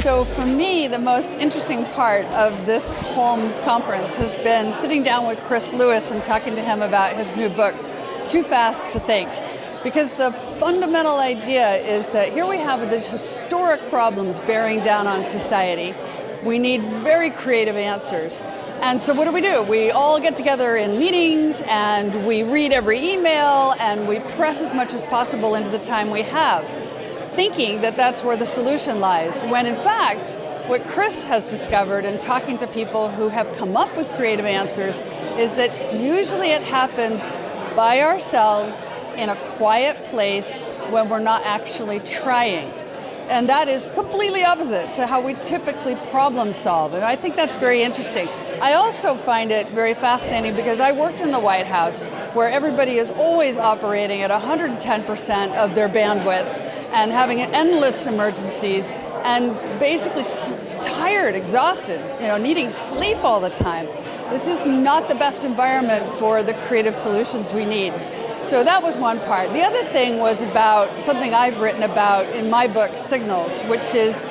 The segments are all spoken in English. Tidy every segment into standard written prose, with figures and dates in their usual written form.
So for me, the most interesting part of this Holmes conference has been sitting down with Chris Lewis and talking to him about his new book, Too Fast to Think. Because the fundamental idea is that here we have these historic problems bearing down on society. We need very creative answers. And so what do? We all get together in meetings and we read every email and we press as much as possible into the time we have, thinking that that's where the solution lies, when in fact, what Chris has discovered in talking to people who have come up with creative answers is that usually it happens by ourselves in a quiet place when we're not actually trying. And that is completely opposite to how we typically problem solve. And I think that's very interesting. I also find it very fascinating because I worked in the White House where everybody is always operating at 110% of their bandwidth and having endless emergencies and basically tired, exhausted, needing sleep all the time. This is not the best environment for the creative solutions we need. So that was one part. The other thing was about something I've written about in my book, Signals, which is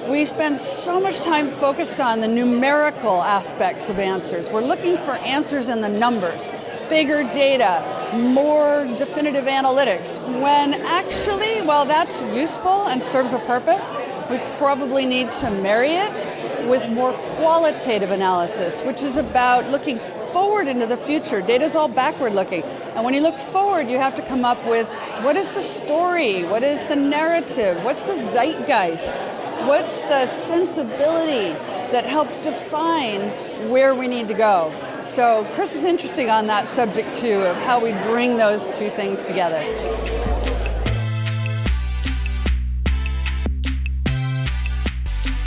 we spend so much time focused on the numerical aspects of answers. We're looking for answers in the numbers, bigger data, more definitive analytics, when actually, while that's useful and serves a purpose, we probably need to marry it with more qualitative analysis, which is about looking forward into the future. Data's all backward looking. And when you look forward, you have to come up with what is the story? What is the narrative? What's the zeitgeist? What's the sensibility that helps define where we need to go? So Chris is interesting on that subject too, of how we bring those two things together.